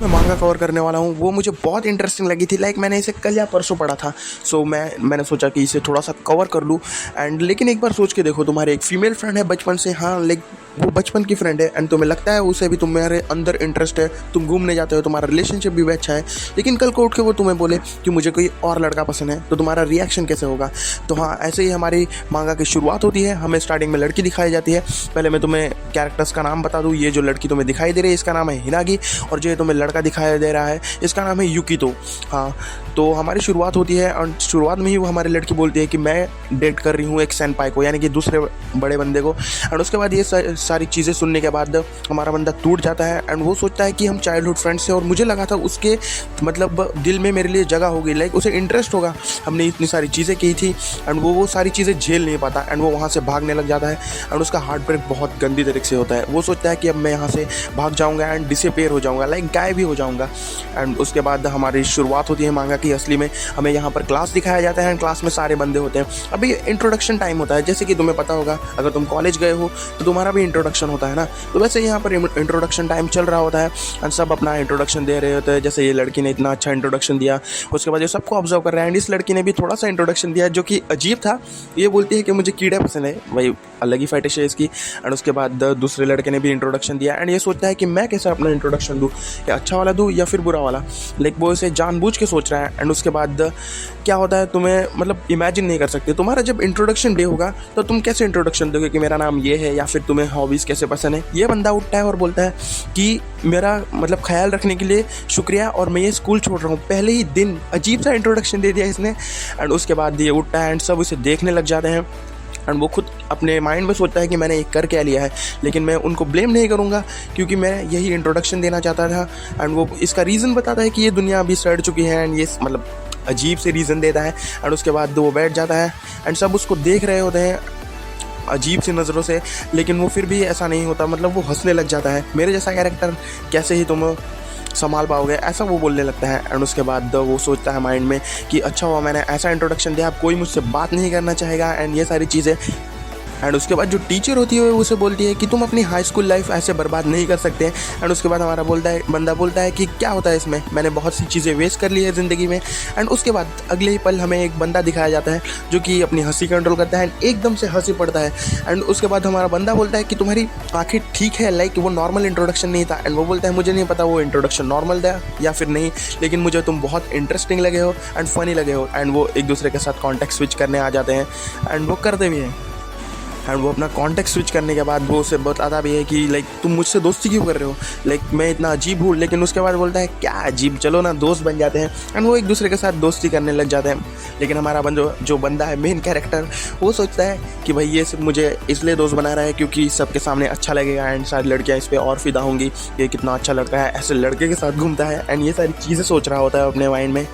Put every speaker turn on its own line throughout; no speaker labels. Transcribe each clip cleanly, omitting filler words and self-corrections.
मैं मांगा कवर करने वाला हूँ वो मुझे बहुत इंटरेस्टिंग लगी थी। लाइक मैंने इसे कल या परसों पढ़ा था। सो मैंने सोचा कि इसे थोड़ा सा कवर कर लूँ। एंड लेकिन एक बार सोच के देखो, तुम्हारे एक फीमेल फ्रेंड है बचपन से, हाँ, लाइक वो बचपन की फ्रेंड है एंड तुम्हें लगता है उसे भी तुम्हारे अंदर इंटरेस्ट है, तुम घूमने जाते हो, तुम्हारा रिलेशनशिप भी अच्छा है, लेकिन कल को उठ के वो तुम्हें बोले कि मुझे कोई और लड़का पसंद है, तो तुम्हारा रिएक्शन कैसे होगा। तो हाँ, ऐसे ही हमारी मांगा की शुरुआत होती है। हमें स्टार्टिंग में लड़की दिखाई जाती है। पहले मैं तुम्हें कैरेक्टर्स का नाम बता दूँ। ये जो लड़की तुम्हें दिखाई दे रही है इसका नाम है हिनागी, और जो तुम्हें लड़का दिखाई दे रहा है इसका नाम है युकितो। हाँ, तो हमारी शुरुआत होती है और शुरुआत में ही वो हमारी लड़की बोलती है कि मैं डेट कर रही हूँ एक सेनपाई को, यानी कि दूसरे बड़े बंदे को। एंड उसके बाद ये सारी चीज़ें सुनने के बाद हमारा बंदा टूट जाता है एंड वो सोचता है कि हम चाइल्डहुड फ्रेंड्स हैं और मुझे लगा था उसके मतलब दिल में मेरे लिए जगह होगी, लाइक उसे इंटरेस्ट होगा, हमने इतनी सारी चीज़ें की थी। एंड वो सारी चीज़ें झेल नहीं पाता एंड वो वहाँ से भागने लग जाता है एंड उसका हार्ट ब्रेक बहुत गंदी तरीके से होता है। वो सोचता है कि अब मैं यहाँ से भाग जाऊँगा एंड डिसअपीयर हो जाऊँगा, लाइक गायब भी हो जाऊँगा। एंड उसके बाद हमारी शुरुआत होती है मांगा की असली में। हमें यहाँ पर क्लास दिखाया जाता है एंड क्लास में सारे बंदे होते हैं। अभी इंट्रोडक्शन टाइम होता है, जैसे कि तुम्हें पता होगा अगर तुम कॉलेज गए हो तो तुम्हारा भी इंट्रोडक्शन होता है ना, तो वैसे यहाँ पर इंट्रोडक्शन टाइम चल रहा होता है एंड सब अपना इंट्रोडक्शन दे रहे होते हैं। जैसे ये लड़की ने इतना अच्छा इंट्रोडक्शन दिया, उसके बाद ये सबको ऑब्जर्व कर रहे हैं एंड इस लड़की ने भी थोड़ा सा इंट्रोडक्शन दिया जो कि अजीब था। ये बोलती है कि मुझे कीड़े पसंद है, भाई अलग ही फैटिश है इसकी। एंड उसके बाद दूसरे लड़के ने भी इंट्रोडक्शन दिया एंड ये सोचता है कि मैं कैसे अपना इंट्रोडक्शन दूँ, या अच्छा वाला दूँ या फिर बुरा वाला, लाइक वो इसे जानबूझ के सोच रहा है। एंड उसके बाद क्या होता है तुम्हें मतलब इमेजिन नहीं कर सकते, तुम्हारा जब इंट्रोडक्शन डे होगा तो तुम कैसे इंट्रोडक्शन दोगे कि मेरा नाम ये है या फिर तुम्हें हॉबीज़ कैसे पसंद है। ये बंदा उठता है और बोलता है कि मेरा मतलब ख्याल रखने के लिए शुक्रिया और मैं ये स्कूल छोड़ रहा हूँ। पहले ही दिन अजीब सा इंट्रोडक्शन दे दिया इसने। एंड उसके बाद ये उठता है एंड सब उसे देखने लग जाते हैं एंड वो खुद अपने माइंड में सोचता है कि मैंने ये कर क्या लिया है, लेकिन मैं उनको ब्लेम नहीं करूँगा क्योंकि मैं यही इंट्रोडक्शन देना चाहता था। एंड वो इसका रीज़न बताता है कि ये दुनिया अभी सड़ चुकी है एंड ये मतलब अजीब से रीज़न देता है। एंड उसके बाद वो बैठ जाता है एंड सब उसको देख रहे होते हैं अजीब सी नज़रों से, लेकिन वो फिर भी ऐसा नहीं होता, मतलब वो हंसने लग जाता है। मेरे जैसा कैरेक्टर कैसे ही तुम संभाल पाओगे, ऐसा वो बोलने लगता है। एंड उसके बाद वो सोचता है माइंड में कि अच्छा हुआ मैंने ऐसा इंट्रोडक्शन दिया, अब कोई मुझसे बात नहीं करना चाहेगा एंड ये सारी चीज़ें। एंड उसके बाद जो टीचर होती है उसे बोलती है कि तुम अपनी हाई स्कूल लाइफ ऐसे बर्बाद नहीं कर सकते। एंड उसके बाद हमारा बंदा बोलता है कि क्या होता है इसमें, मैंने बहुत सी चीज़ें वेस्ट कर ली है ज़िंदगी में। एंड उसके बाद अगले ही पल हमें एक बंदा दिखाया जाता है जो कि अपनी हंसी कंट्रोल करता है एंड एकदम से हंसी पड़ता है। एंड उसके बाद हमारा बंदा बोलता है कि तुम्हारी आंखें ठीक है, लाइक वो नॉर्मल इंट्रोडक्शन नहीं था। एंड वो बोलता है मुझे नहीं पता वो इंट्रोडक्शन नॉर्मल था या फिर नहीं, लेकिन मुझे तुम बहुत इंटरेस्टिंग लगे हो एंड फनी लगे हो। एंड वो एक दूसरे के साथ कॉन्टेक्ट स्विच करने आ जाते हैं एंड वो करते भी हैं। एंड वो अपना कॉन्टेक्ट स्विच करने के बाद वो उसे बताता भी है कि लाइक तुम मुझसे दोस्ती क्यों कर रहे हो, लाइक मैं इतना अजीब हूँ। लेकिन उसके बाद बोलता है क्या अजीब, चलो ना दोस्त बन जाते हैं। एंड वो एक दूसरे के साथ दोस्ती करने लग जाते हैं। लेकिन हमारा जो बंदा है मेन कैरेक्टर, वो सोचता है कि भाई ये सिर्फ मुझे इसलिए दोस्त बना रहा है क्योंकि सबके सामने अच्छा लगेगा एंड सारी लड़कियाँ इस पर और फिदा होंगी, ये कितना अच्छा लड़का है, ऐसे लड़के के साथ घूमता है एंड ये सारी चीज़ें सोच रहा होता है अपने माइंड में।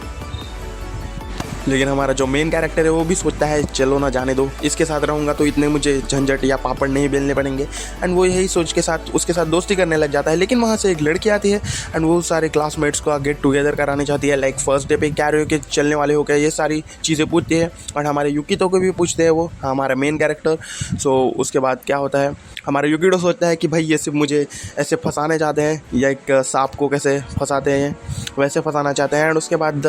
लेकिन हमारा जो मेन कैरेक्टर है वो भी सोचता है चलो ना जाने दो, इसके साथ रहूँगा तो इतने मुझे झंझट या पापड़ नहीं बेलने पड़ेंगे। एंड वो यही सोच के साथ उसके साथ दोस्ती करने लग जाता है। लेकिन वहाँ से एक लड़की आती है एंड वो सारे क्लासमेट्स को गेट टुगेदर करानी चाहती है, लाइक फर्स्ट डे पे क्या रहे हो कि चलने वाले हो क्या, ये सारी चीज़ें पूछती है। और हमारे युकितो को भी पूछते हैं वो, हमारा मेन कैरेक्टर। सो उसके बाद क्या होता है, हमारा युकितो सोचता है कि भाई ये सिर्फ मुझे ऐसे फंसाने चाहते हैं, या एक सांप को कैसे फंसाते हैं वैसे फंसाना चाहते हैं। एंड उसके बाद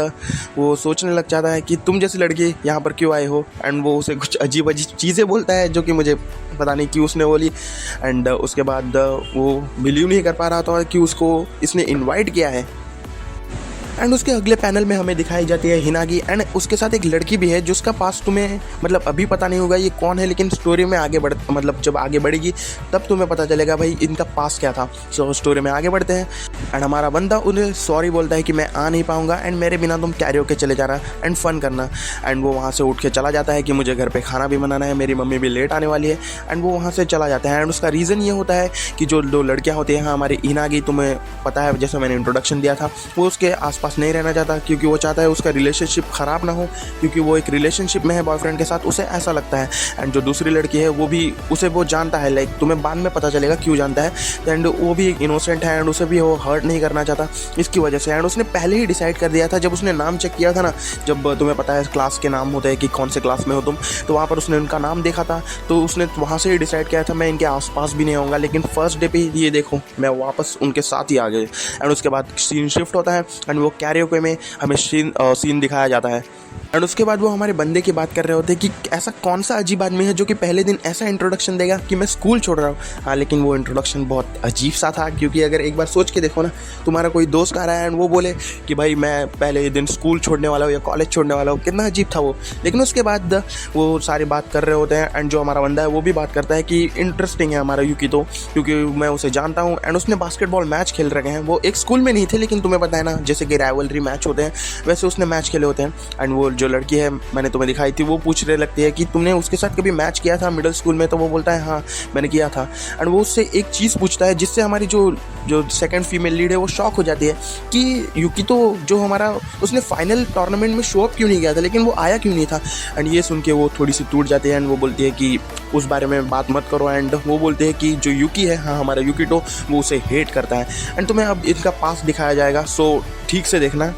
वो सोचने लग जाता है कि तुम जैसी लड़की यहाँ पर क्यों आए हो। एंड वो उसे कुछ अजीब अजीब चीज़ें बोलता है जो कि मुझे पता नहीं क्यों उसने बोली। एंड उसके बाद वो बिलीव नहीं कर पा रहा था कि उसको इसने इनवाइट किया है। एंड उसके अगले पैनल में हमें दिखाई जाती है हिनागी एंड उसके साथ एक लड़की भी है जिसका पास तुम्हें मतलब अभी पता नहीं होगा ये कौन है, लेकिन स्टोरी में आगे मतलब जब आगे बढ़ेगी तब तुम्हें पता चलेगा भाई इनका पास क्या था। सो स्टोरी में आगे बढ़ते हैं एंड हमारा बंदा उन्हें सॉरी बोलता है कि मैं आ नहीं पाऊंगा एंड मेरे बिना तुम कैरियोके चले जाना एंड फन करना। एंड वो वहाँ से उठ के चला जाता है कि मुझे घर पर खाना भी बनाना है, मेरी मम्मी भी लेट आने वाली है। एंड वो वहाँ से चला जाता है एंड उसका रीज़न ये होता है कि जो दो लड़कियाँ होती हैं हमारी हिनागी, तुम्हें पता है जैसे मैंने इंट्रोडक्शन दिया था, वो उसके आसपास पास नहीं रहना चाहता, क्योंकि वो चाहता है उसका रिलेशनशिप ख़राब ना हो, क्योंकि वो एक रिलेशनशिप में है बॉयफ्रेंड के साथ, उसे ऐसा लगता है। एंड जो दूसरी लड़की है वो भी उसे वो जानता है, लाइक तुम्हें बाद में पता चलेगा क्यों जानता है। एंड वो भी एक इनोसेंट है एंड उसे भी वो हर्ट नहीं करना चाहता इसकी वजह से। एंड उसने पहले ही डिसाइड कर दिया था, जब उसने नाम चेक किया था ना, जब तुम्हें पता है क्लास के नाम होते हैं कि कौन से क्लास में हो तुम, तो वहाँ पर उसने उनका नाम देखा था, तो उसने वहाँ से ही डिसाइड किया था मैं इनके आसपास भी नहीं आऊँगा। लेकिन फर्स्ट डे पे ये देखो मैं वापस उनके साथ ही आ गए। एंड उसके बाद सीन शिफ्ट होता है एंड वो कैरियोके में हमें सीन दिखाया जाता है। एंड उसके बाद वो हमारे बंदे की बात कर रहे होते हैं कि ऐसा कौन सा अजीब आदमी है जो कि पहले दिन ऐसा इंट्रोडक्शन देगा कि मैं स्कूल छोड़ रहा हूँ। हाँ, लेकिन वो इंट्रोडक्शन बहुत अजीब सा था, क्योंकि अगर एक बार सोच के देखो ना, तुम्हारा कोई दोस्त आ रहा है एंड वो बोले कि भाई मैं पहले दिन स्कूल छोड़ने वाला हूँ या कॉलेज छोड़ने वाला हूँ, कितना अजीब था वो। लेकिन उसके बाद वो सारी बात कर रहे होते हैं एंड जो हमारा बंदा है वो भी बात करता है कि इंटरेस्टिंग है हमारा यूकी तो, क्योंकि मैं उसे जानता हूँ एंड उसने बास्केटबॉल मैच खेल रखे हैं। वो एक स्कूल में नहीं थे, लेकिन तुम्हें पता है ना जैसे कि राइवलरी मैच होते हैं वैसे उसने मैच खेले होते हैं। एंड वो जो लड़की है मैंने तुम्हें दिखाई थी, वो पूछने लगती है कि तुमने उसके साथ कभी मैच किया था मिडिल स्कूल में, तो वो बोलता है हाँ मैंने किया था। एंड वो उससे एक चीज़ पूछता है जिससे हमारी जो सेकंड फीमेल लीड है वो शॉक हो जाती है कि यूकी तो जो हमारा उसने फाइनल टूर्नामेंट में शो अप क्यों नहीं किया था, लेकिन वो आया क्यों नहीं था। एंड ये सुन के वो थोड़ी सी टूट जाती है एंड वो बोलती है कि उस बारे में बात मत करो। एंड वो बोलते हैं कि जो यूकी है, हाँ हमारा यूकी तो वो उसे हेट करता है। एंड तुम्हें अब इनका पास दिखाया जाएगा, सो ठीक से देखना।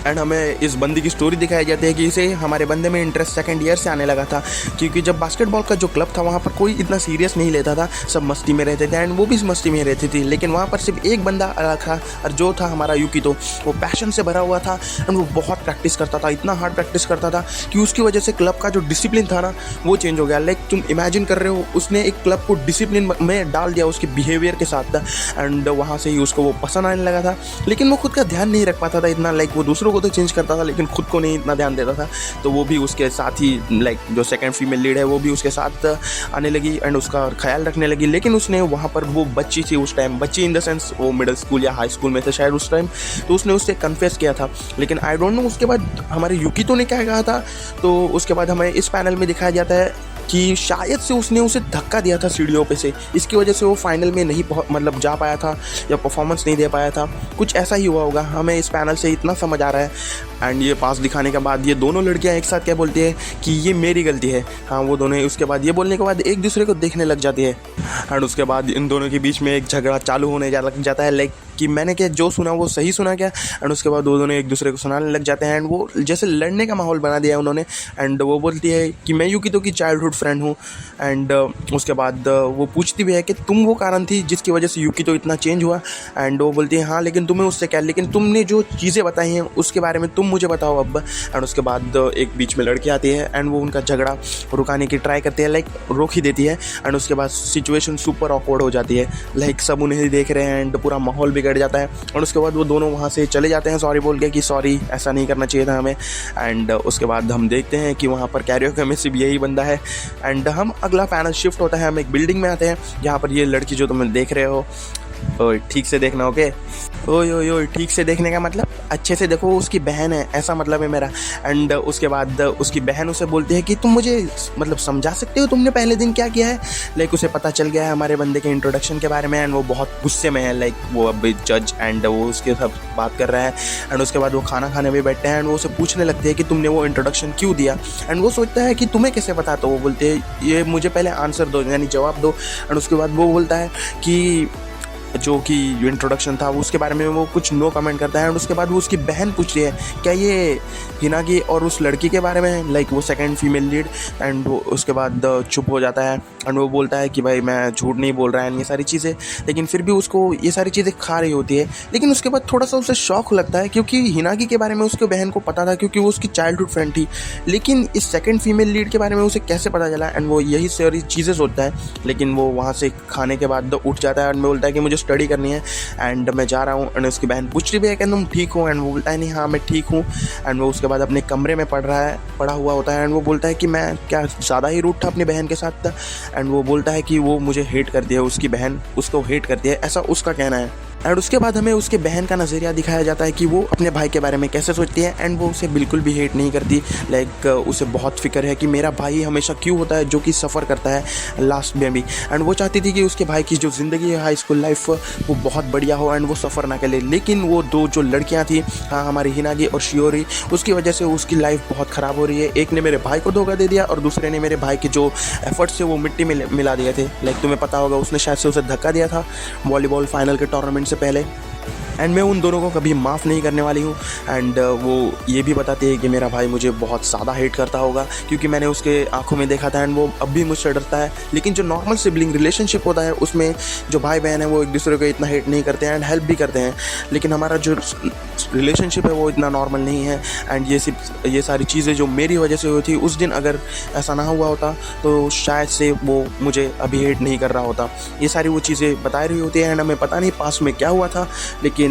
एंड हमें इस बंदी की स्टोरी दिखाई जाती है कि इसे हमारे बंदे में इंटरेस्ट सेकंड ईयर से आने लगा था, क्योंकि जब बास्केटबॉल का जो क्लब था वहाँ पर कोई इतना सीरियस नहीं लेता था, सब मस्ती में रहते थे एंड वो भी मस्ती में रहती थी। लेकिन वहाँ पर सिर्फ एक बंदा अलग था और जो था हमारा यूकी, तो वो पैशन से भरा हुआ था एंड वो बहुत प्रैक्टिस करता था, इतना हार्ड प्रैक्टिस करता था कि उसकी वजह से क्लब का जो डिसिप्लिन था ना वो चेंज हो गया। लाइक तुम इमेजिन कर रहे हो, उसने एक क्लब को डिसिप्लिन में डाल दिया उसके बिहेवियर के साथ। एंड वहाँ से ही उसको वो पसंद आने लगा था, लेकिन वो खुद का ध्यान नहीं रख पाता था इतना। लाइक वो दूसरों को तो चेंज करता था लेकिन खुद को नहीं इतना ध्यान देता था। तो वो भी उसके साथ ही, लाइक जो सेकंड फीमेल लीड है वो भी उसके साथ आने लगी एंड उसका ख्याल रखने लगी। लेकिन उसने वहाँ पर, वो बच्ची थी उस टाइम, बच्ची इन द सेंस वो मिडिल स्कूल या हाई स्कूल में थे शायद उस टाइम, तो उसने उससे कन्फेस किया था। लेकिन आई डोंट नो उसके बाद हमारे यूकी तो ने क्या कहा था। तो उसके बाद हमें इस पैनल में दिखाया जाता है कि शायद से उसने उसे धक्का दिया था सीढ़ियों पे से, इसकी वजह से वो फाइनल में नहीं मतलब जा पाया था या परफॉर्मेंस नहीं दे पाया था, कुछ ऐसा ही हुआ होगा। हमें इस पैनल से इतना समझ आ रहा है। एंड ये पास दिखाने के बाद ये दोनों लड़कियां एक साथ क्या बोलती है कि ये मेरी गलती है। हाँ, वो दोनों उसके बाद ये बोलने के बाद एक दूसरे को देखने लग जाती है। एंड उसके बाद इन दोनों के बीच में एक झगड़ा चालू होने लग जाता है, लाइक कि मैंने क्या जो सुना वो सही सुना क्या। एंड उसके बाद वो दोनों एक दूसरे को सुनाने लग जाते हैं एंड वो जैसे लड़ने का माहौल बना दिया उन्होंने। एंड वो बोलती है कि मैं यूकी तो की चाइल्डहुड फ्रेंड हूँ। एंड उसके बाद वो पूछती भी है कि तुम वो कारण थी जिसकी वजह से यूकी तो इतना चेंज हुआ। एंड वो बोलती है हाँ, लेकिन तुम्हें उससे क्या, लेकिन तुमने जो चीज़ें बताई हैं उसके बारे में तुम मुझे बताओ अब। एंड उसके बाद एक बीच में लड़की आती है एंड वो उनका झगड़ा रुकाने की ट्राई करती है, लाइक रोक ही देती है। एंड उसके बाद सिचुएशन सुपर ऑकवर्ड हो जाती है, लाइक सब उन्हें देख रहे हैं एंड पूरा माहौल बिगड़ जाता है। और उसके बाद वो दोनों वहाँ से चले जाते हैं सॉरी बोल के कि सॉरी ऐसा नहीं करना चाहिए था हमें। एंड उसके बाद हम देखते हैं कि वहाँ पर कैरियोके में सिर्फ यही बंदा है। एंड हम अगला पैनल शिफ्ट होता है, हम एक बिल्डिंग में आते हैं जहाँ पर ये लड़की जो तुम देख रहे हो, ओए ठीक से देखना, ओके। ओए ओए ओए ठीक से देखने का मतलब अच्छे से देखो, उसकी बहन है ऐसा मतलब है मेरा। एंड उसके बाद उसकी बहन उसे बोलती है कि तुम मुझे मतलब समझा सकते हो तुमने पहले दिन क्या किया है। लाइक उसे पता चल गया है हमारे बंदे के इंट्रोडक्शन के बारे में एंड वो बहुत गुस्से में है, लाइक वो अब जज एंड वो उसके साथ बात कर रहा है। एंड उसके बाद वो खाना खाने में बैठते हैं एंड वो उसे पूछने लगते हैं कि तुमने वो इंट्रोडक्शन क्यों दिया। एंड वो सोचता है कि तुम्हें कैसे पता, तो वो बोलते हैं ये मुझे पहले आंसर दो, यानी जवाब दो। एंड उसके बाद वो बोलता है कि जो कि इंट्रोडक्शन था उसके बारे में वो कुछ नो कमेंट करता है। एंड उसके बाद वो उसकी बहन पूछ रही है क्या ये हिनागी और उस लड़की के बारे में, लाइक वो सेकंड फीमेल लीड। एंड वो उसके बाद चुप हो जाता है एंड वो बोलता है कि भाई मैं झूठ नहीं बोल रहा है ये सारी चीज़ें, लेकिन फिर भी उसको ये सारी चीज़ें खा रही होती है। लेकिन उसके बाद थोड़ा सा उसे शौक लगता है क्योंकि हिनागी के बारे में उसके बहन को पता था क्योंकि वो उसकी चाइल्डहुड फ्रेंड थी, लेकिन इस सेकंड फीमेल लीड के बारे में उसे कैसे पता चला। एंड वो यही सारी चीज़ें सोचता है, लेकिन वो वहाँ से खाने के बाद उठ जाता है एंड बोलता है कि मुझे स्टडी करनी है एंड मैं जा रहा हूँ। एंड उसकी बहन पूछ रही भी है कि तुम ठीक हो, एंड वो बोलता है नहीं हाँ मैं ठीक हूँ। एंड वो उसके बाद अपने कमरे में पड़ा हुआ होता है एंड वो बोलता है कि मैं क्या ज़्यादा ही रूड था अपनी बहन के साथ। एंड वो बोलता है कि वो मुझे हेट करती है, उसकी बहन उसको हेट करती है, ऐसा उसका कहना है। एंड उसके बाद हमें उसके बहन का नज़रिया दिखाया जाता है कि वो अपने भाई के बारे में कैसे सोचती है। एंड वो उसे बिल्कुल भी हेट नहीं करती, लाइक उसे बहुत फिक्र है कि मेरा भाई हमेशा क्यों होता है जो कि सफ़र करता है लास्ट में भी। एंड वो चाहती थी कि उसके भाई की जो ज़िंदगी है हाई स्कूल लाइफ वो बहुत बढ़िया हो एंड वो सफ़र ना करे। लेकिन वो दो जो लड़कियाँ थी, हाँ हमारी हिनागी और शियोरी, उसकी वजह से उसकी लाइफ बहुत ख़राब हो रही है। एक ने मेरे भाई को धोखा दे दिया और दूसरे ने मेरे भाई के जो एफर्ट्स थे वो मिट्टी में मिला दिए थे। लाइक तुम्हें पता होगा उसने शायद से उसे धक्का दिया था वॉलीबॉल फाइनल के टूर्नामेंट से पहले। एंड मैं उन दोनों को कभी माफ़ नहीं करने वाली हूँ। एंड वो ये भी बताती है कि मेरा भाई मुझे बहुत ज़्यादा हेट करता होगा क्योंकि मैंने उसके आंखों में देखा था एंड वो अब भी मुझसे डरता है। लेकिन जो नॉर्मल सिबलिंग रिलेशनशिप होता है उसमें जो भाई बहन है वो एक दूसरे को इतना हेट नहीं करते हैं एंड हेल्प भी करते हैं। लेकिन हमारा जो रिलेशनशिप है वो इतना नॉर्मल नहीं है। एंड ये सारी चीज़ें जो मेरी वजह से हुई थी, उस दिन अगर ऐसा ना हुआ होता तो शायद से वो मुझे अभी हेट नहीं कर रहा होता। ये सारी वो चीज़ें बता रही होती है एंड हमें पता नहीं पास में क्या हुआ था। लेकिन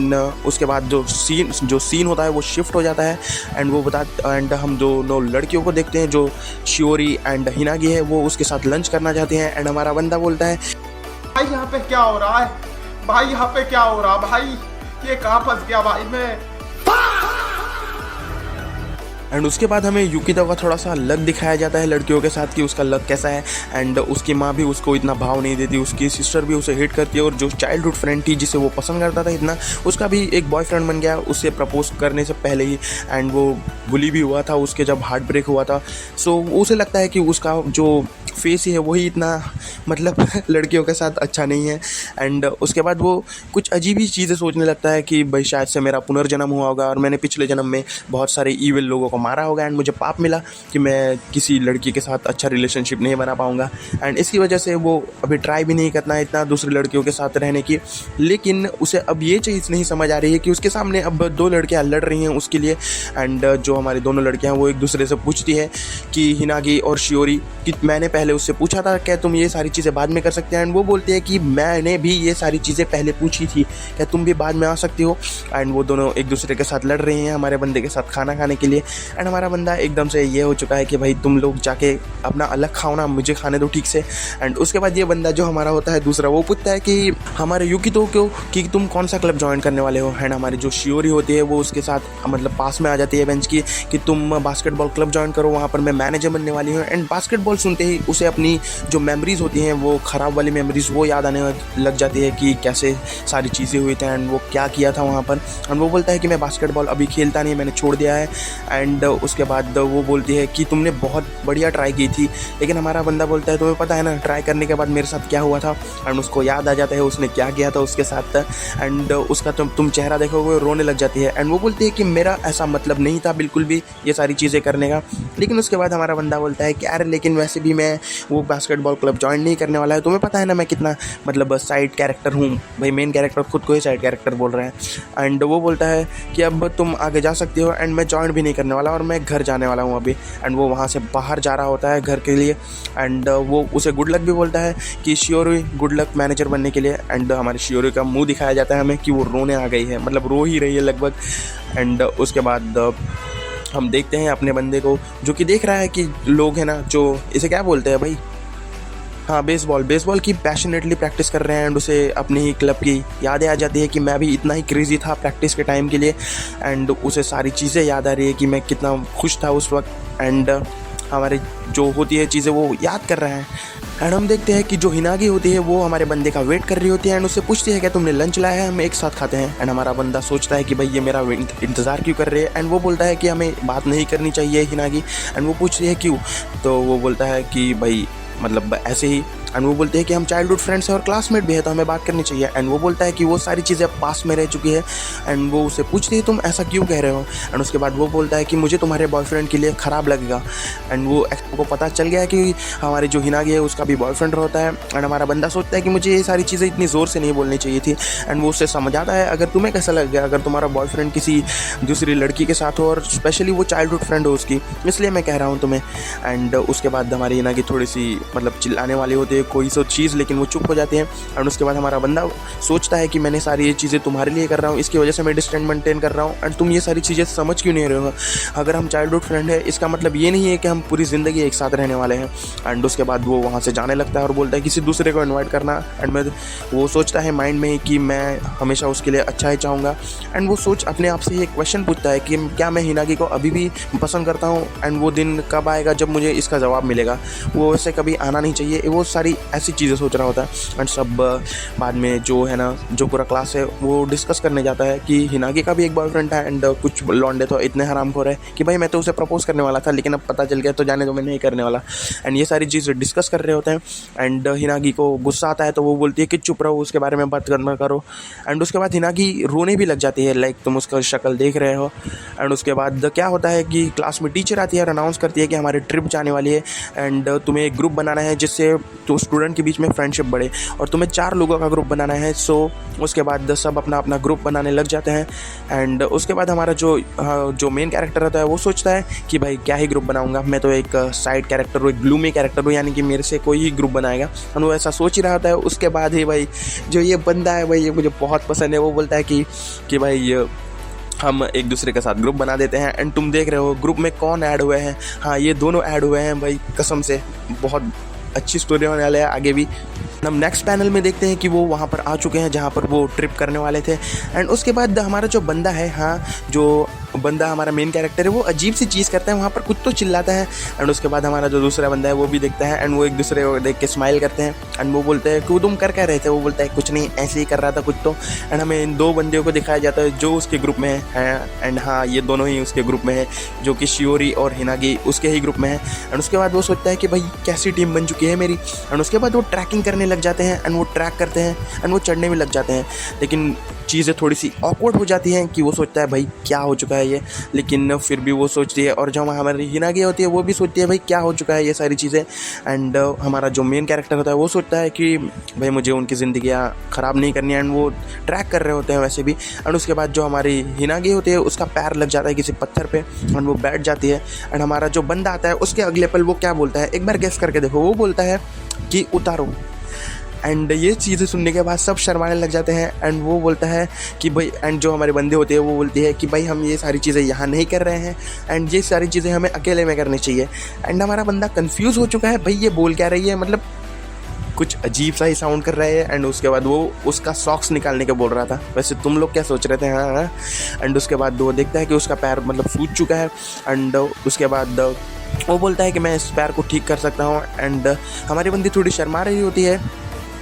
उसके बाद जो सीन होता है वो शिफ्ट हो जाता है एंड हम दोनों लड़कियों को देखते हैं जो शियोरी एंड हिनागी है, वो उसके साथ लंच करना चाहते हैं। एंड हमारा बंदा बोलता है
भाई यहाँ पे क्या हो रहा है, भाई यहाँ पे क्या हो रहा, भाई ये कहाँ फंस गया भाई मैं।
एंड उसके बाद हमें युकिता का थोड़ा सा लक दिखाया जाता है लड़कियों के साथ कि उसका लक कैसा है। एंड उसकी माँ भी उसको इतना भाव नहीं देती, उसकी सिस्टर भी उसे हेट करती है और जो चाइल्डहुड फ्रेंड थी जिसे वो पसंद करता था इतना, उसका भी एक बॉयफ्रेंड बन गया उससे प्रपोज करने से पहले ही। एंड वो बुली भी हुआ था उसके जब हार्ट ब्रेक हुआ था। सो उसे लगता है कि उसका जो फेस ही है वही इतना मतलब लड़कियों के साथ अच्छा नहीं है। एंड उसके बाद वो कुछ अजीब ही चीज़ें सोचने लगता है कि भाई शायद से मेरा पुनर्जन्म हुआ होगा और मैंने पिछले जन्म में बहुत सारे ईविल लोगों को मारा होगा एंड मुझे पाप मिला कि मैं किसी लड़की के साथ अच्छा रिलेशनशिप नहीं बना पाऊँगा। एंड इसकी वजह से वो अभी ट्राई भी नहीं करना है इतना दूसरी लड़कियों के साथ रहने की। लेकिन उसे अब ये चीज़ नहीं समझ आ रही है कि उसके सामने अब दो लड़कियाँ लड़ रही हैं उसके लिए। एंड जो हमारी दोनों लड़कियाँ हैं वो एक दूसरे से पूछती है कि हिनागी और शियोरी कि मैंने पहले उससे पूछा था क्या तुम ये सारी चीज़ें बाद में कर सकते हैं। एंड वो बोलते हैं कि मैंने भी ये सारी चीज़ें पहले पूछी थी, क्या तुम भी बाद में आ सकती हो। एंड वो दोनों एक दूसरे के साथ लड़ रहे हैं हमारे बंदे के साथ खाना खाने के लिए। एंड हमारा बंदा एकदम से ये हो चुका है कि भाई तुम लोग जाके अपना अलग खाओ ना, मुझे खाने दो ठीक से। एंड उसके बाद ये बंदा जो हमारा होता है दूसरा, वो पूछता है कि हमारे युकितो को कि तुम कौन सा क्लब ज्वाइन करने वाले हो। एंड हमारी जो शियोरी होती है वो उसके साथ मतलब पास में आ जाती है बेंच की कि तुम बास्केटबॉल क्लब ज्वाइन करो, वहाँ पर मैं मैनेजर बनने वाली हूँ। एंड बास्केटबॉल सुनते ही उसे अपनी जो मेमोरीज़ होती हैं वो ख़राब वाली मेमोरीज़ वो याद आने लग जाती है कि कैसे सारी चीज़ें हुई थी एंड वो क्या किया था वहाँ पर। एंड वो बोलता है कि मैं बास्केटबॉल अभी खेलता नहीं, मैंने छोड़ दिया है। एंड उसके बाद वो बोलती है कि तुमने बहुत बढ़िया ट्राई की थी। लेकिन हमारा बंदा बोलता है तुम्हें पता है ना ट्राई करने के बाद मेरे साथ क्या हुआ था। एंड उसको याद आ जाता है उसने क्या किया था उसके साथ। एंड उसका तुम चेहरा देखोगे रोने लग जाती है। एंड वो बोलती है कि मेरा ऐसा मतलब नहीं था बिल्कुल भी ये सारी चीज़ें करने का। लेकिन उसके बाद हमारा बंदा बोलता है कि अरे लेकिन वैसे भी मैं वो बास्केटबॉल क्लब ज्वाइन नहीं करने वाला है, तुम्हें पता है ना मैं कितना मतलब साइड कैरेक्टर हूँ। भाई मेन कैरेक्टर खुद को ही साइड कैरेक्टर बोल रहे हैं। एंड वो बोलता है कि अब तुम आगे जा सकती हो एंड मैं ज्वाइन भी नहीं करने वाला और मैं घर जाने वाला हूँ अभी। एंड वो वहाँ से बाहर जा रहा होता है घर के लिए। एंड वो उसे गुड लक भी बोलता है कि शियोरी गुड लक मैनेजर बनने के लिए। एंड हमारी शियोरी का मुँह दिखाया जाता है हमें कि वो रोने आ गई है, मतलब रो ही रही है लगभग। एंड उसके बाद हम देखते हैं अपने बंदे को जो कि देख रहा है कि लोग हैं ना जो इसे क्या बोलते हैं भाई, हाँ बेसबॉल की पैशनेटली प्रैक्टिस कर रहे हैं। एंड उसे अपने ही क्लब की यादें आ जाती है कि मैं भी इतना ही क्रेज़ी था प्रैक्टिस के टाइम के लिए। एंड उसे सारी चीज़ें याद आ रही है कि मैं कितना खुश था उस वक्त। एंड हमारे जो होती है चीज़ें वो याद कर रहे हैं। एंड हम देखते हैं कि जो हिनागी होती है वो हमारे बंदे का वेट कर रही होती है एंड उससे पूछती है क्या तुमने लंच लाया है, हम एक साथ खाते हैं। एंड हमारा बंदा सोचता है कि भाई ये मेरा इंतज़ार क्यों कर रही है। एंड वो बोलता है कि हमें बात नहीं करनी चाहिए हिनागी। एंड वो पूछ रही है क्यों, तो वो बोलता है कि भाई मतलब ऐसे ही। एंड वो बोलते हैं कि हम चाइल्डहुड फ्रेंड्स हैं और क्लासमेट भी है तो हमें बात करनी चाहिए। एंड वो बोलता है कि वो सारी चीज़ें पास में रह चुकी है। एंड वो उसे पूछती है तुम ऐसा क्यों कह रहे हो। एंड उसके बाद वो बोलता है कि मुझे तुम्हारे बॉयफ्रेंड के लिए ख़राब लगेगा। एंड वो को पता चल गया है कि हमारी जो हिनागी है उसका भी बॉयफ्रेंड होता है। एंड हमारा बंदा सोचता है कि मुझे ये सारी चीज़ें इतनी ज़ोर से नहीं बोलनी चाहिए थी। एंड वो उससे समझाता है अगर तुम्हें कैसा लग गया अगर तुम्हारा बॉयफ्रेंड किसी दूसरी लड़की के साथ हो और स्पेशली वो चाइल्डहुड फ्रेंड हो उसकी, इसलिए मैं कह रहा हूँ तुम्हें। एंड उसके बाद हमारी हिनागी थोड़ी सी मतलब चिल्लाने वाली होती है, कोई सो चीज़, लेकिन वो चुप हो जाती है। एंड उसके बाद हमारा बंदा सोचता है कि मैंने सारी ये चीज़ें तुम्हारे लिए कर रहा हूँ, इसकी वजह से मैं डिस्टेंस मेंटेन कर रहा हूँ एंड तुम ये सारी चीज़ें समझ क्यों नहीं रहे हो। अगर हम चाइल्डहुड फ्रेंड है इसका मतलब ये नहीं है कि हम पूरी ज़िंदगी एक साथ रहने वाले हैं। एंड उसके बाद वो वहाँ से जाने लगता है और बोलता है किसी दूसरे को इन्वाइट करना। एंड मैं वो सोचता है माइंड में कि मैं हमेशा उसके लिए अच्छा ही चाहूँगा। एंड वो सोच अपने आप से ये क्वेश्चन पूछता है कि क्या मैं हिनागी को अभी भी पसंद करता हूँ एंड वो दिन कब आएगा जब मुझे इसका जवाब मिलेगा, वो वैसे कभी आना नहीं चाहिए। वो सारी ऐसी चीज़ें सोच रहा होता है। एंड सब बाद में जो है ना, जो पूरा क्लास है वो डिस्कस करने जाता है कि हिनागी का भी एक बॉयफ्रेंड था एंड कुछ लौंडे तो इतने हरामखोर है कि भाई मैं तो उसे प्रपोज करने वाला था लेकिन अब पता चल गया तो जाने दो, मैं नहीं करने वाला। एंड ये सारी चीज़ें डिस्कस कर रहे होते हैं। एंड हिनागी को गुस्सा आता है तो वो बोलती है कि चुप रहो, उसके बारे में बात करना करो। एंड उसके बाद हिनागी रोने भी लग जाती है, लाइक तुम उसका शक्ल देख रहे हो। एंड उसके बाद क्या होता है कि क्लास में टीचर आती है और अनाउंस करती है कि हमारी ट्रिप जाने वाली है एंड तुम्हें एक ग्रुप बनाना है जिससे तो स्टूडेंट के बीच में फ्रेंडशिप बढ़े और तुम्हें 4 लोगों का ग्रुप बनाना है। सो उसके बाद सब अपना अपना ग्रुप बनाने लग जाते हैं। एंड उसके बाद हमारा जो मेन कैरेक्टर होता है वो सोचता है कि भाई क्या ही ग्रुप बनाऊंगा, मैं तो एक साइड कैरेक्टर हूँ, एक ग्लूमी कैरेक्टर हूँ, यानी कि मेरे से कोई ही ग्रुप बनाएगा। और वो ऐसा सोच ही रहा होता है। उसके बाद ही भाई जो ये बंदा है भाई ये मुझे बहुत पसंद है। वो बोलता है कि भाई हम एक दूसरे के साथ ग्रुप बना देते हैं। एंड तुम देख रहे हो ग्रुप में कौन ऐड हुए हैं, हाँ ये दोनों ऐड हुए हैं भाई, कसम से बहुत अच्छी स्टोरी होने वाली है आगे भी। हम नेक्स्ट पैनल में देखते हैं कि वो वहाँ पर आ चुके हैं जहाँ पर वो ट्रिप करने वाले थे। एंड उसके बाद हमारा जो बंदा है, हाँ जो बंदा हमारा मेन कैरेक्टर है, वो अजीब सी चीज़ करता है, वहाँ पर कुछ तो चिल्लाता है। एंड उसके बाद हमारा जो दूसरा बंदा है वो भी देखता है एंड वो एक दूसरे को देख के स्माइल करते हैं। एंड वो बोलते हैं कि तुम कर क्या रहे थे, वो बोलता है कुछ नहीं, ऐसे ही कर रहा था कुछ तो। एंड हमें इन 2 बंदियों को दिखाया जाता है जो उसके ग्रुप में है। एंड हाँ ये दोनों ही उसके ग्रुप में है, जो कि शियोरी और हिनागी उसके ही ग्रुप में है। एंड उसके बाद वो सोचता है कि भाई कैसी टीम बन चुकी है मेरी। एंड उसके बाद वो ट्रैकिंग करने लग जाते हैं एंड वो ट्रैक करते हैं एंड वो चढ़ने भी लग जाते हैं। लेकिन चीज़ें थोड़ी सी ऑकवर्ड हो जाती हैं कि वो सोचता है भाई क्या हो चुका है ये, लेकिन फिर भी वो सोचती है। और जब हमारी हिनागी होती है वो भी सोचती है भाई क्या हो चुका है ये सारी चीज़ें। एंड हमारा जो मेन कैरेक्टर होता है वो सोचता है कि भाई मुझे उनकी ज़िंदगियाँ ख़राब नहीं करनी है। एंड वो ट्रैक कर रहे होते हैं वैसे भी। एंड उसके बाद जो हमारी हिनागी होती है उसका पैर लग जाता है किसी पत्थर पे एंड वो बैठ जाती है। एंड हमारा जो बंदा आता है उसके अगले पल वो क्या बोलता है, एक बार गेस करके देखो, वो बोलता है कि उतारो। एंड ये चीज़ें सुनने के बाद सब शर्माने लग जाते हैं। एंड वो बोलता है कि भाई, एंड जो हमारे बंदे होते हैं वो बोलती है कि भाई हम ये सारी चीज़ें यहाँ नहीं कर रहे हैं एंड ये सारी चीज़ें हमें अकेले में करनी चाहिए। एंड हमारा बंदा कंफ्यूज हो चुका है, भाई ये बोल क्या रही है, मतलब कुछ अजीब सा ही साउंड कर रहा है। एंड उसके बाद वो उसका सॉक्स निकालने के बोल रहा था, वैसे तुम लोग क्या सोच रहे थे, हाँ। एंड उसके बाद वो देखता है कि उसका पैर मतलब सूज चुका है। एंड उसके बाद वो बोलता है कि मैं इस पैर को ठीक कर सकता हूँ। एंड हमारी बंदी थोड़ी शर्मा रही होती है।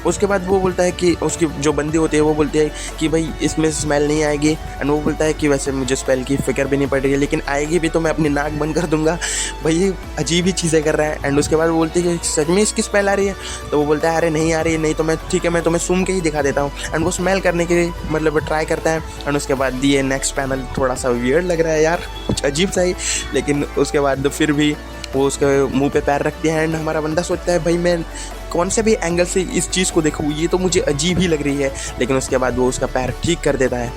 उसके बाद वो बोलता है कि उसकी जो बंदी होती है वो बोलती है कि भाई इसमें स्मेल नहीं आएगी। एंड वो बोलता है कि वैसे मुझे स्मेल की फ़िक्र भी नहीं पड़ रही है, लेकिन आएगी भी तो मैं अपनी नाक बंद कर दूंगा। भाई ये अजीब ही चीज़ें कर रहा है। एंड उसके बाद वो बोलती है कि सच में इसकी स्मेल आ रही है, तो वो बोलता है अरे नहीं आ रही है, नहीं तो मैं ठीक है मैं तुम्हें सूंघ के ही दिखा देता हूँ। एंड वो स्मेल करने के मतलब ट्राई करता है। एंड उसके बाद ये नेक्स्ट पैनल थोड़ा सा वियर्ड लग रहा है यार, कुछ अजीब सा ही, लेकिन उसके बाद फिर भी वो उसके मुंह पे पैर रखती है। एंड हमारा बंदा सोचता है भाई मैं कौन से भी एंगल से इस चीज़ को देखूँ, ये तो मुझे अजीब ही लग रही है। लेकिन उसके बाद वो उसका पैर ठीक कर देता है।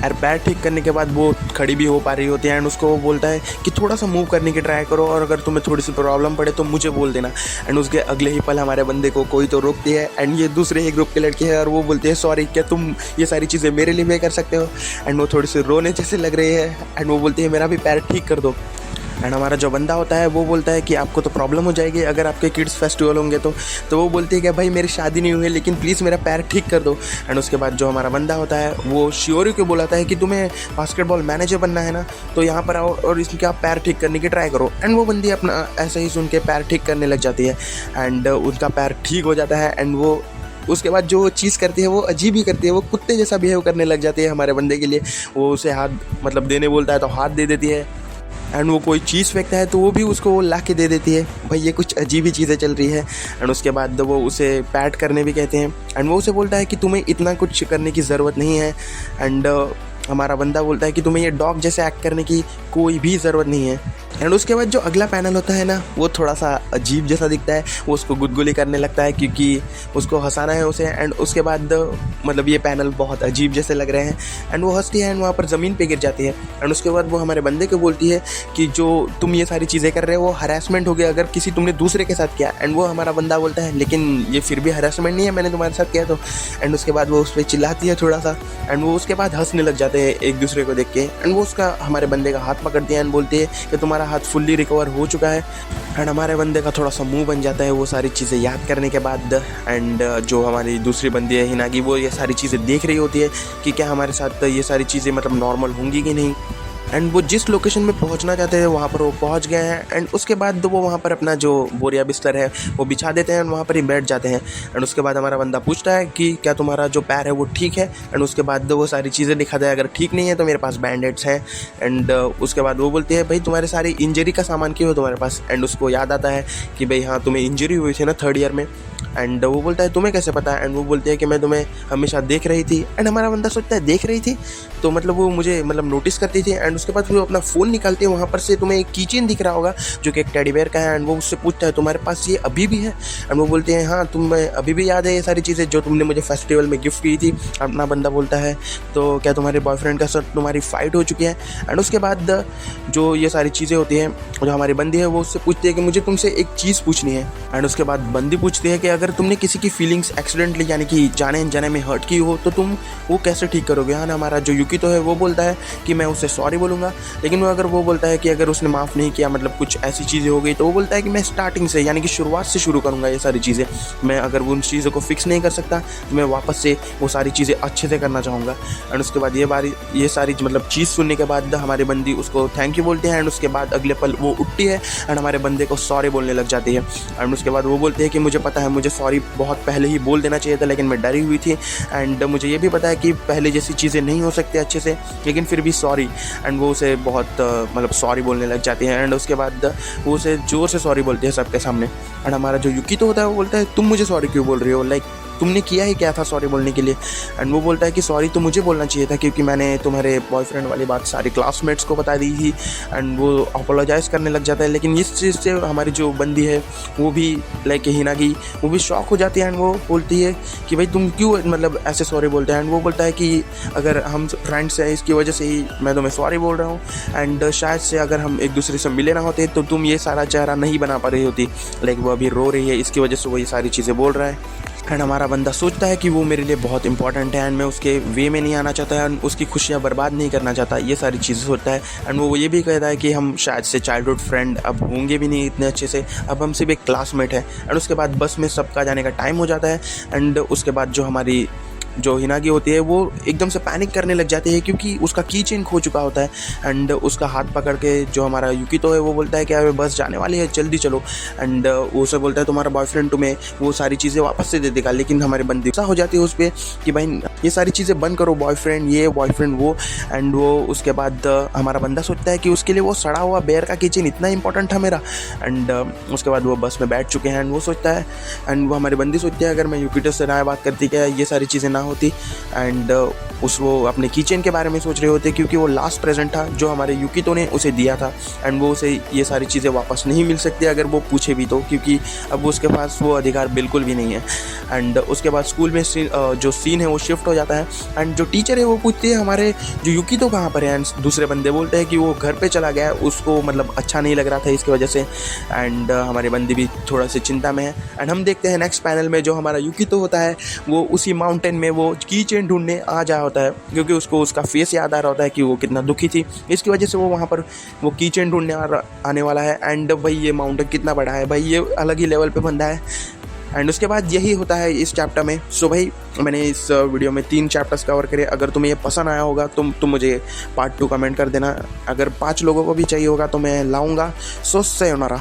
और पैर ठीक करने के बाद वो खड़ी भी हो पा रही होती है। एंड उसको वो बोलता है कि थोड़ा सा मूव करने की ट्राई करो और अगर तुम्हें थोड़ी सी प्रॉब्लम पड़े तो मुझे बोल देना। एंड उसके अगले ही पल हमारे बंदे को कोई तो रोकती है एंड ये दूसरे ही ग्रुप के लड़के हैं और वो बोलते हैं सॉरी क्या तुम ये सारी चीज़ें मेरे लिए भी कर सकते हो। एंड वो थोड़ी सी रोने जैसे लग रही है एंड वो बोलती है मेरा भी पैर ठीक कर दो। एंड हमारा जो बंदा होता है वो बोलता है कि आपको तो प्रॉब्लम हो जाएगी अगर आपके किड्स फेस्टिवल होंगे तो वो बोलती है कि भाई मेरी शादी नहीं हुई है लेकिन प्लीज़ मेरा पैर ठीक कर दो। एंड उसके बाद जो हमारा बंदा होता है वो शियोरी को बुलाता है कि तुम्हें बास्केटबॉल मैनेजर बनना है ना, तो यहाँ पर आओ और इसके आप पैर ठीक करने की ट्राई करो। एंड वो बंदी अपना ऐसे ही सुन के पैर ठीक करने लग जाती है एंड उनका पैर ठीक हो जाता है। एंड वो उसके बाद जो चीज़ करती है वो अजीब ही करती है, वो कुत्ते जैसा बिहेव करने लग जाती है हमारे बंदे के लिए। वो उसे हाथ मतलब देने बोलता है तो हाथ दे देती है। एंड वो कोई चीज़ फेंकता है तो वो भी उसको ला के दे देती है। भाई ये कुछ अजीब ही चीज़ें चल रही है। एंड उसके बाद वो उसे पैट करने भी कहते हैं। एंड वो उसे बोलता है कि तुम्हें इतना कुछ करने की ज़रूरत नहीं है। एंड हमारा बंदा बोलता है कि तुम्हें ये डॉग जैसे एक्ट करने की कोई भी ज़रूरत नहीं है। एंड उसके बाद जो अगला पैनल होता है ना, वो थोड़ा सा अजीब जैसा दिखता है। वो उसको गुदगुली करने लगता है क्योंकि उसको हंसाना है उसे। एंड उसके बाद मतलब ये पैनल बहुत अजीब जैसे लग रहे हैं। एंड वो हंसती है एंड वहाँ पर ज़मीन पे गिर जाती है। एंड उसके बाद वो हमारे बंदे को बोलती है कि जो तुम ये सारी चीज़ें कर रहे हो वो हरासमेंट हो गया अगर किसी तुमने दूसरे के साथ किया। एंड वो हमारा बंदा बोलता है लेकिन ये फिर भी हरासमेंट नहीं है, मैंने तुम्हारे साथ किया तो। एंड उसके बाद वो उस पर चिल्लाती है थोड़ा सा। एंड वो उसके बाद हंसने लग जाते हैं एक दूसरे को देख के। एंड वो उसका हमारे बंदे का हाथ पकड़ती है एंड बोलती है कि तुम्हारा हाथ फुल्ली रिकवर हो चुका है। एंड हमारे बंदे का थोड़ा सा मुंह बन जाता है वो सारी चीज़ें याद करने के बाद। एंड जो हमारी दूसरी बंदी है हिनागी, वो ये सारी चीज़ें देख रही होती है कि क्या हमारे साथ ये सारी चीज़ें मतलब नॉर्मल होंगी कि नहीं। एंड वो जिस लोकेशन में पहुंचना चाहते हैं वहाँ पर वो पहुंच गए हैं। एंड उसके बाद वो वहाँ पर अपना जो बोरिया बिस्तर है वो बिछा देते हैं एंड वहाँ पर ही बैठ जाते हैं। एंड उसके बाद हमारा बंदा पूछता है कि क्या तुम्हारा जो पैर है वो ठीक है। एंड उसके बाद वो सारी चीज़ें दिखाता है, अगर ठीक नहीं है तो मेरे पास बैंडेड्स हैं। एंड उसके बाद वो बोलते हैं भाई तुम्हारे सारी इंजरी का सामान क्यों है तुम्हारे पास। एंड उसको याद आता है कि भाई हाँ तुम्हें इंजरी हुई थी ना 3rd ईयर में। एंड वो बोलता है तुम्हें कैसे पता है। एंड वो बोलते हैं कि मैं तुम्हें हमेशा देख रही थी। एंड हमारा बंदा सोचता है देख रही थी तो मतलब वो मुझे मतलब नोटिस करती थी। एंड उसके बाद वो अपना फ़ोन निकालती है, वहाँ पर से तुम्हें एक कीचेन दिख रहा होगा जो कि एक टेडी बेयर का है। एंड वो उससे पूछता है तुम्हारे पास ये अभी भी है। एंड वो बोलते हैं हाँ तुम्हें अभी भी याद है ये सारी चीज़ें जो तुमने मुझे फेस्टिवल में गिफ्ट की थी। अपना बंदा बोलता है तो क्या तुम्हारे बॉयफ्रेंड के साथ तुम्हारी फ़ाइट हो चुकी है। एंड उसके बाद जो ये सारी चीज़ें होती हैं जो हमारी बंदी है वो उससे पूछती है कि मुझे तुमसे एक चीज़ पूछनी है। एंड उसके बाद बंदी पूछती है कि अगर तुमने किसी की फीलिंग्स एक्सीडेंटली यानी कि जाने अनजाने में हर्ट की हो तो तुम वो कैसे ठीक करोगे। हाँ हमारा जो युकी तो है वो बोलता है कि मैं उससे सॉरी बोलूँगा। लेकिन वो अगर वो बोलता है कि अगर उसने माफ़ नहीं किया मतलब कुछ ऐसी चीज़ें हो गई तो वो बोलता है कि मैं स्टार्टिंग से यानी कि शुरुआत से शुरू करूँगा ये सारी चीज़ें। मैं अगर उन चीज़ों को फिक्स नहीं कर सकता तो मैं वापस से वो सारी चीज़ें अच्छे से करना चाहूँगा। एंड उसके बाद ये सारी मतलब चीज़ सुनने के बाद हमारी बंदी उसको थैंक यू बोलते हैं। एंड उसके बाद अगले पल वो उठती है एंड हमारे बंदे को सॉरी बोलने लग जाती है। एंड उसके बाद वो बोलते हैं कि मुझे पता है मुझे सॉरी बहुत पहले ही बोल देना चाहिए था लेकिन मैं डरी हुई थी। एंड मुझे ये भी पता है कि पहले जैसी चीज़ें नहीं हो सकती अच्छे से, लेकिन फिर भी सॉरी। एंड वो उसे बहुत मतलब सॉरी बोलने लग जाती है। एंड उसके बाद वो उसे ज़ोर से सॉरी बोलती है सबके सामने। एंड हमारा जो युकी तो होता है वो बोलता है तुम मुझे सॉरी क्यों बोल रही हो, लाइक तुमने किया ही क्या था सॉरी बोलने के लिए। एंड वो बोलता है कि सॉरी तो मुझे बोलना चाहिए था क्योंकि मैंने तुम्हारे बॉयफ्रेंड वाली बात सारी क्लासमेट्स को बता दी थी। एंड वो अपोलोजाइज़ करने लग जाता है। लेकिन इस चीज़ से हमारी जो बंदी है वो भी लाइक हिनागी वो भी शॉक हो जाती है। एंड वो बोलती है कि भाई तुम क्यों मतलब ऐसे सॉरी बोलते हैं। एंड वो बोलता है कि अगर हम फ्रेंड्स हैं इसकी वजह से ही मैं तुम्हें सॉरी बोल रहा हूँ। एंड शायद से अगर हम एक दूसरे से मिले ना होते तो तुम ये सारा चेहरा नहीं बना पा रही होती। लाइक वो अभी रो रही है इसकी वजह से वो ये सारी चीज़ें बोल रहा है। एंड हमारा बंदा सोचता है कि वो मेरे लिए बहुत इंपॉर्टेंट है एंड मैं उसके वे में नहीं आना चाहता है, उसकी खुशियाँ बर्बाद नहीं करना चाहता, ये सारी चीज़ें सोचता है। एंड वो ये भी कहता है कि हम शायद से चाइल्डहुड फ्रेंड अब होंगे भी नहीं इतने अच्छे से, अब हम सिर्फ एक क्लासमेट है। एंड उसके बाद बस में सबका जाने का टाइम हो जाता है। एंड उसके बाद जो हमारी जो हिनागी होती है वो एकदम से पैनिक करने लग जाती है क्योंकि उसका की चेन खो चुका होता है। एंड उसका हाथ पकड़ के जो हमारा युकी तो है वो बोलता है कि अरे बस जाने वाली है जल्दी चलो। एंड वो उसे बोलता है तुम्हारा बॉयफ्रेंड तुम्हें वो सारी चीज़ें वापस से दे देगा। लेकिन हमारी बंदी गुस्सा हो जाती है उस पर कि भाई ये सारी चीज़ें बंद करो, बॉयफ्रेंड ये बॉयफ्रेंड वो। एंड वो उसके बाद हमारा बंदा सोचता है कि उसके लिए वो सड़ा हुआ बेयर का की चेन इतना इंपॉर्टेंट था मेरा। एंड उसके बाद वो बस में बैठ चुके हैं। एंड वो सोचता है एंड वो हमारी बंदी सोचती है अगर मैं युकी से ना बात करती क्या ये सारी चीज़ें ना होती। एंड वो अपने किचन के बारे में सोच रहे होते क्योंकि वो लास्ट प्रेजेंट था जो हमारे युकितो ने उसे दिया था। एंड वो उसे ये सारी चीज़ें वापस नहीं मिल सकती अगर वो पूछे भी तो, क्योंकि अब उसके पास वो अधिकार बिल्कुल भी नहीं है। एंड उसके बाद स्कूल में जो सीन है वो शिफ्ट हो जाता है। एंड जो टीचर है वो पूछती है हमारे जो युकितो कहाँ पर है। एंड दूसरे बंदे बोलते हैं कि वो घर पे चला गया है, उसको मतलब अच्छा नहीं लग रहा था इसकी वजह से। एंड हमारी बंदी भी थोड़ा सी चिंता में है। एंड हम देखते हैं नेक्स्ट पैनल में जो हमारा युकितो होता है वो उसी माउंटेन में वो की चेन ढूंढने आ जाया होता है क्योंकि उसको उसका फेस याद आ रहा होता है कि वो कितना दुखी थी। इसकी वजह से वो वहाँ पर वो की चेन ढूंढने आने वाला है। एंड भाई ये माउंटेन कितना बड़ा है भाई, ये अलग ही लेवल पे बंदा है। एंड उसके बाद यही होता है इस चैप्टर में। सो भाई मैंने इस वीडियो में 3 चैप्टर्स कवर करे। अगर तुम्हें ये पसंद आया होगा तुम मुझे पार्ट 2 कमेंट कर देना। अगर 5 लोगों को भी चाहिए होगा तो मैं लाऊंगा। सो sayonara।